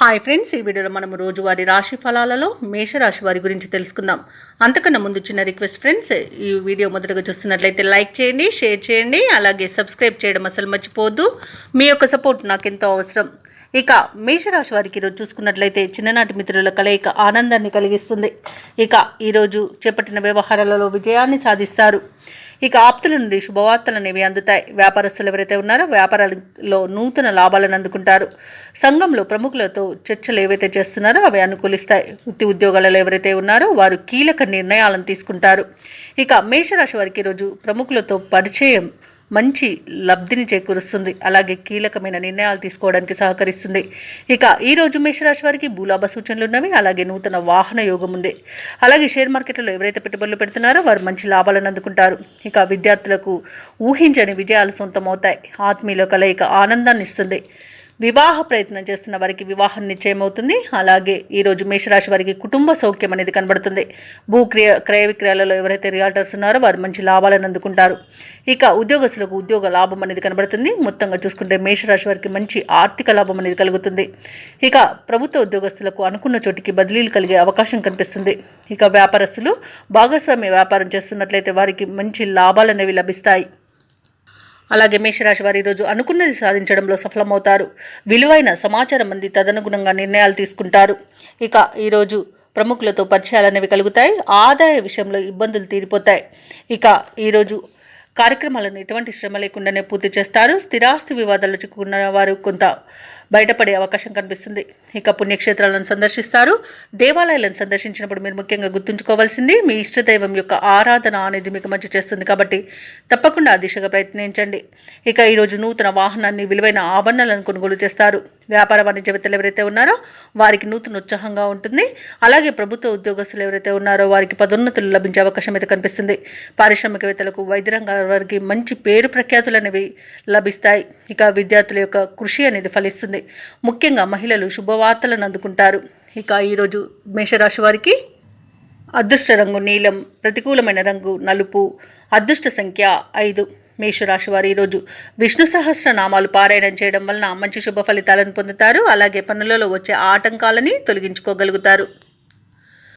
Hi friends, ఈ వీడియోలో మనం రోజువారీ రాశి ఫలాలలో మేషరాశి వారి గురించి తెలుసుకుందాం. అంతకన్నా ముందు చిన్న రిక్వెస్ట్ ఫ్రెండ్స్, ఈ వీడియో మొదటగా చూస్తున్నట్లయితే లైక్ చేయండి, షేర్ చేయండి, అలాగే సబ్స్క్రైబ్ చేయడం అసలు మర్చిపోవద్దు. మీ యొక్క సపోర్ట్ నాకు ఎంతో అవసరం. ఇక మేషరాశి వారికి ఈరోజు చూసుకున్నట్లయితే చిన్ననాటి మిత్రుల కలయిక ఆనందాన్ని కలిగిస్తుంది. ఇక ఈరోజు చేపట్టిన వ్యవహారాలలో విజయాన్ని సాధిస్తారు. ఇక ఆప్తుల నుండి శుభవార్తలు అనేవి అందుతాయి. వ్యాపారస్తులు ఎవరైతే ఉన్నారో వ్యాపారాలలో నూతన లాభాలను అందుకుంటారు. సంఘంలో ప్రముఖులతో చర్చలు ఏవైతే చేస్తున్నారో అవి అనుకూలిస్తాయి. వృత్తి ఉద్యోగాలలో ఎవరైతే ఉన్నారో వారు కీలక నిర్ణయాలను తీసుకుంటారు. ఇక మేషరాశి వారికి ఈరోజు ప్రముఖులతో పరిచయం మంచి లబ్ధిని చేకూరుస్తుంది. అలాగే కీలకమైన నిర్ణయాలు తీసుకోవడానికి సహకరిస్తుంది. ఇక ఈరోజు మేషరాశి వారికి భూలాభ సూచనలు ఉన్నవి. అలాగే నూతన వాహన యోగం ఉంది. అలాగే షేర్ మార్కెట్లో ఎవరైతే పెట్టుబడులు పెడుతున్నారో వారు మంచి లాభాలను అందుకుంటారు. ఇక విద్యార్థులకు ఊహించని విజయాలు సొంతమవుతాయి. ఆత్మీయుల కలయిక ఆనందాన్ని ఇస్తుంది. వివాహ ప్రయత్నం చేస్తున్న వారికి వివాహం నిశ్చయమవుతుంది. అలాగే ఈరోజు మేషరాశి వారికి కుటుంబ సౌఖ్యం అనేది కనబడుతుంది. క్రయ విక్రయాలలో ఎవరైతే రియాల్టర్స్ ఉన్నారో వారు మంచి లాభాలను అందుకుంటారు. ఇక ఉద్యోగస్తులకు ఉద్యోగ లాభం అనేది కనబడుతుంది. మొత్తంగా చూసుకుంటే మేషరాశి వారికి మంచి ఆర్థిక లాభం అనేది కలుగుతుంది. ఇక ప్రభుత్వ ఉద్యోగస్తులకు అనుకున్న చోటికి బదిలీలు కలిగే అవకాశం కనిపిస్తుంది. ఇక వ్యాపారస్తులు భాగస్వామ్య వ్యాపారం చేస్తున్నట్లయితే వారికి మంచి లాభాలు అనేవి లభిస్తాయి. అలాగే మేషరాశి వారు ఈరోజు అనుకున్నది సాధించడంలో సఫలమవుతారు. విలువైన సమాచారం అంది తదనుగుణంగా నిర్ణయాలు తీసుకుంటారు. ఇక ఈరోజు ప్రముఖులతో పరిచయాలు అనేవి కలుగుతాయి. ఆదాయ విషయంలో ఇబ్బందులు తీరిపోతాయి. ఇక ఈరోజు కార్యక్రమాలను ఎటువంటి శ్రమ లేకుండానే పూర్తి చేస్తారు. స్థిరాస్తి వివాదాల్లో చిక్కుకున్న వారు కొంత బయటపడే అవకాశం కనిపిస్తుంది. ఇక పుణ్యక్షేత్రాలను సందర్శిస్తారు. దేవాలయాలను సందర్శించినప్పుడు మీరు ముఖ్యంగా గుర్తుంచుకోవాల్సింది మీ ఇష్టదైవం యొక్క ఆరాధన అనేది మీకు మంచి చేస్తుంది. కాబట్టి తప్పకుండా ఆ దిశగా ప్రయత్నించండి. ఇక ఈరోజు నూతన వాహనాన్ని విలువైన ఆభరణాలను కొనుగోలు చేస్తారు. వ్యాపార వాణిజ్యవేత్తలు ఎవరైతే ఉన్నారో వారికి నూతన ఉత్సాహంగా ఉంటుంది. అలాగే ప్రభుత్వ ఉద్యోగస్తులు ఎవరైతే ఉన్నారో వారికి పదోన్నతులు లభించే అవకాశం అయితే కనిపిస్తుంది. పారిశ్రామికవేత్తలకు వైద్య రంగాల వారికి మంచి పేరు ప్రఖ్యాతులు అనేవి లభిస్తాయి. ఇక విద్యార్థుల యొక్క కృషి అనేది ఫలిస్తుంది. ముఖ్యంగా మహిళలు శుభవార్తలను అందుకుంటారు. ఇక ఈరోజు మేషరాశి వారికి అదృష్ట రంగు నీలం, ప్రతికూలమైన రంగు నలుపు, అదృష్ట సంఖ్య 5. మేషరాశి వారు ఈరోజు విష్ణు సహస్రనామాలు పారాయణం చేయడం వలన మంచి శుభ ఫలితాలను పొందుతారు. అలాగే పనులలో వచ్చే ఆటంకాలని తొలగించుకోగలుగుతారు.